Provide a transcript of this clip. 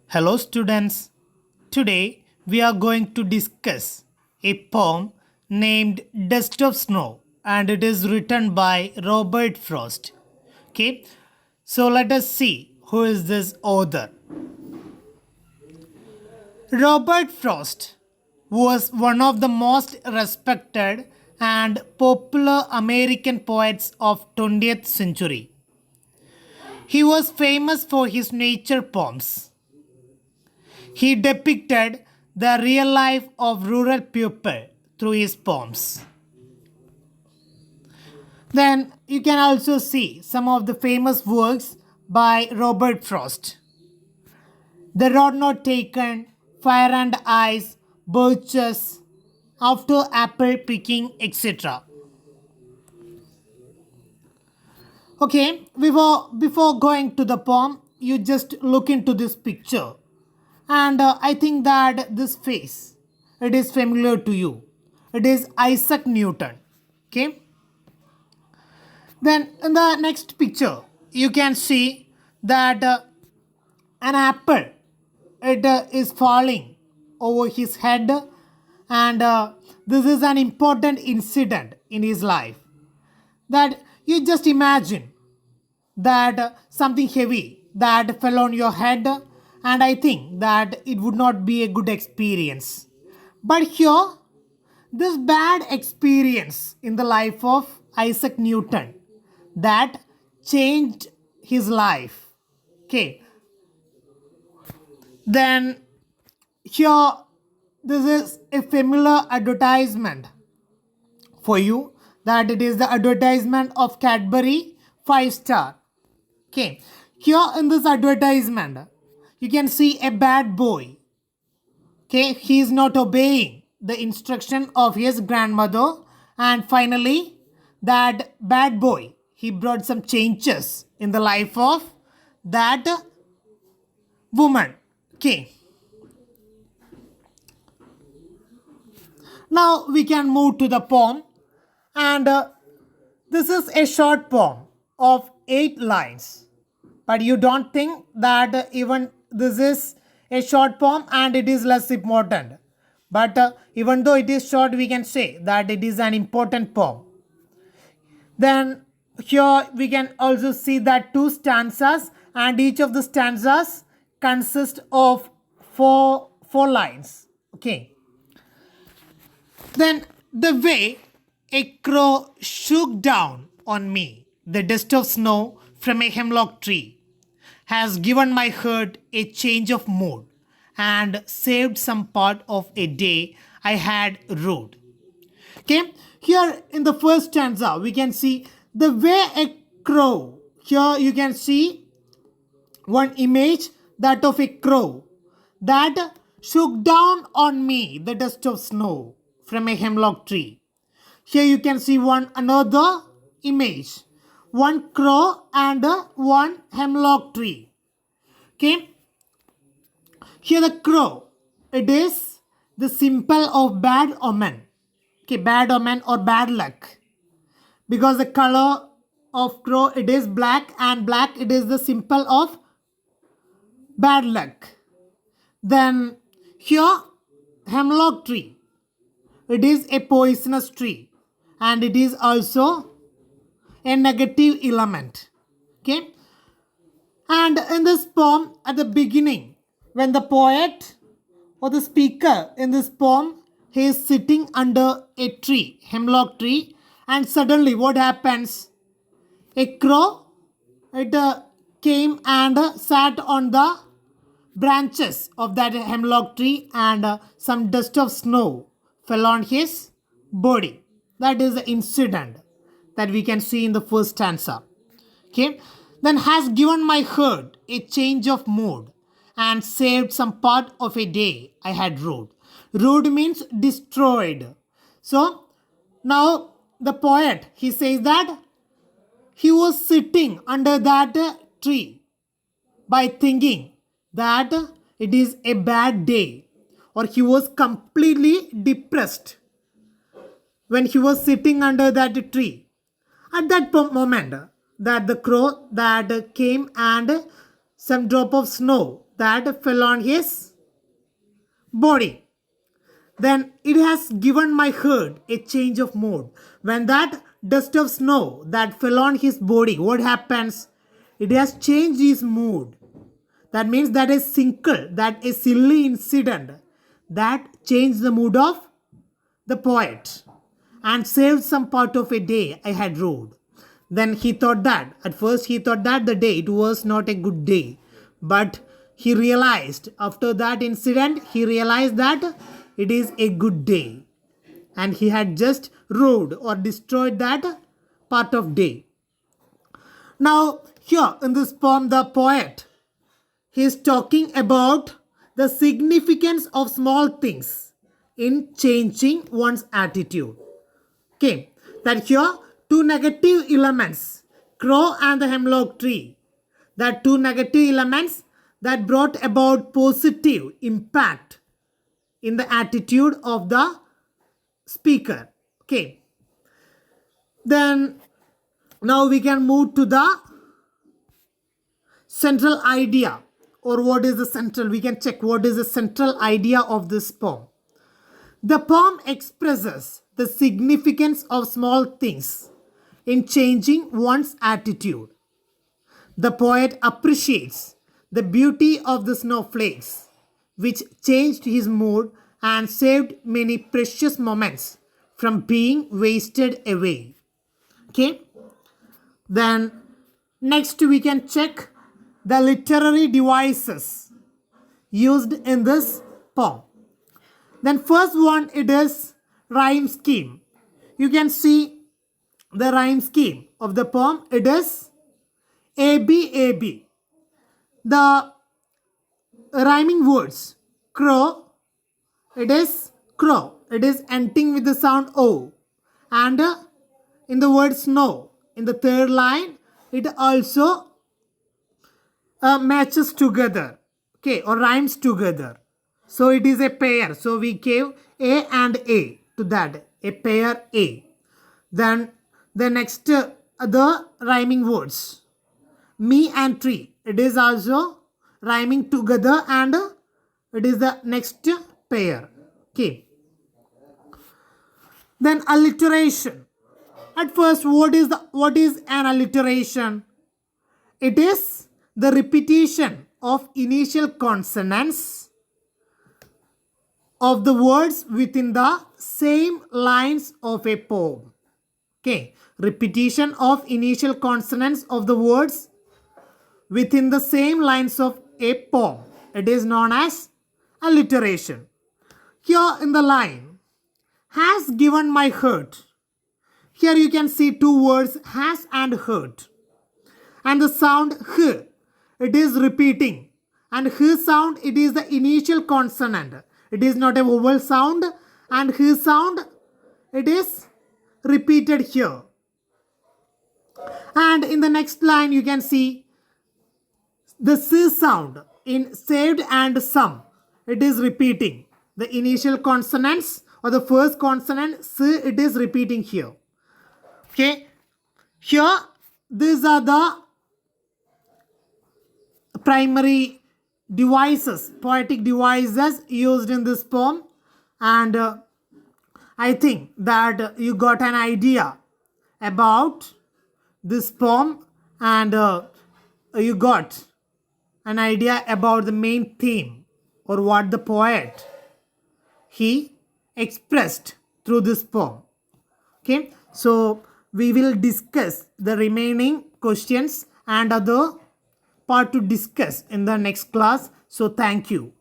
Hello students. Today we are going to discuss a poem named Dust of Snow and it is written by Robert Frost. Okay? So let us see who is this author. Robert Frost was one of the most respected and popular American poets of 20th century. He was famous for his nature poems. He depicted the real life of rural people through his poems. Then you can also see some of the famous works by Robert Frost. The Road Not Taken, Fire and Ice, Birches, After Apple Picking, etc. Okay, before going to the poem, you just look into this picture. And I think that this face, it is familiar to you. It is Isaac Newton. Okay. Then in the next picture, you can see that an apple, it is falling over his head, and this is an important incident in his life. That you just imagine that something heavy that fell on your head, and I think that it would not be a good experience. But here, this bad experience in the life of Isaac Newton that changed his life. Okay, then here, this is a familiar advertisement for you, that it is the advertisement of Cadbury 5 star. Okay, here in this advertisement, you can see a bad boy. Okay, he is not obeying the instruction of his grandmother, and finally, that bad boy, he brought some changes in the life of that woman. Okay, now we can move to the poem, and this is a short poem of 8 lines. But you don't think that even this is a short poem and it is less important. But even though it is short, we can say that it is an important poem. Then here we can also see that 2 stanzas, and each of the stanzas consist of four lines. Okay. Then the way a crow shook down on me the dust of snow from a hemlock tree has given my heart a change of mood and saved some part of a day I had rode. Okay, here in the first stanza, we can see the way a crow. Here you can see one image, that of a crow that shook down on me the dust of snow from a hemlock tree. Here you can see one another image, one crow and one hemlock tree. Okay, here the crow, it is the symbol of bad omen. Okay, bad omen or bad luck, because the color of crow, it is black, and black, it is the symbol of bad luck. Then here, hemlock tree, it is a poisonous tree, and it is also a negative element. Okay, and in this poem, at the beginning, when the poet or the speaker in this poem, he is sitting under a tree, hemlock tree, and suddenly what happens? A crow, it came and sat on the branches of that hemlock tree, and some dust of snow fell on his body. That is the incident that we can see in the first stanza. Okay, then has given my heart a change of mood and saved some part of a day I had rode. Rode means destroyed. So now the poet, he says that he was sitting under that tree by thinking that it is a bad day, or he was completely depressed when he was sitting under that tree. At that moment, that the crow that came and some drop of snow that fell on his body. Then it has given my heart a change of mood. When that dust of snow that fell on his body, what happens? It has changed his mood. That means that a single, that a silly incident that changed the mood of the poet and saved some part of a day I had rode. Then he thought that, at first he thought that the day it was not a good day. But he realized, after that incident, he realized that it is a good day. And he had just rode or destroyed that part of day. Now, here in this poem, the poet, he is talking about the significance of small things in changing one's attitude. Okay, that here two negative elements, crow and the hemlock tree, that two negative elements that brought about positive impact in the attitude of the speaker. Okay, then now we can move to the central idea, or what is the central, we can check what is the central idea of this poem. The poem expresses the significance of small things in changing one's attitude. The poet appreciates the beauty of the snowflakes, which changed his mood and saved many precious moments from being wasted away. Okay, then next we can check the literary devices used in this poem. Then first one, it is rhyme scheme. You can see the rhyme scheme of the poem. It is AB AB. The rhyming words crow, it is crow. It is ending with the sound O. And in the word snow, in the third line, it also matches together, okay, or rhymes together. So it is a pair. So we gave A and A to that, a pair A. Then the next, the rhyming words, me and tree. It is also rhyming together and it is the next pair. Okay. Then alliteration. At first, what is an alliteration? It is the repetition of initial consonants of the words within the same lines of a poem. Okay, repetition of initial consonants of the words within the same lines of a poem. It is known as alliteration. Here in the line, has given my heart. Here you can see two words, has and heart. And the sound h, it is repeating. And h sound, it is the initial consonant. It is not a vowel sound. And h sound, it is repeated here. And in the next line, you can see the s sound in saved and some. It is repeating. The initial consonants or the first consonant, s, it is repeating here. Okay. Here, these are the primary devices, poetic devices used in this poem. And I think that you got an idea about this poem and you got an idea about the main theme or what the poet he expressed through this poem. Okay, so we will discuss the remaining questions and other part to discuss in the next class. So thank you.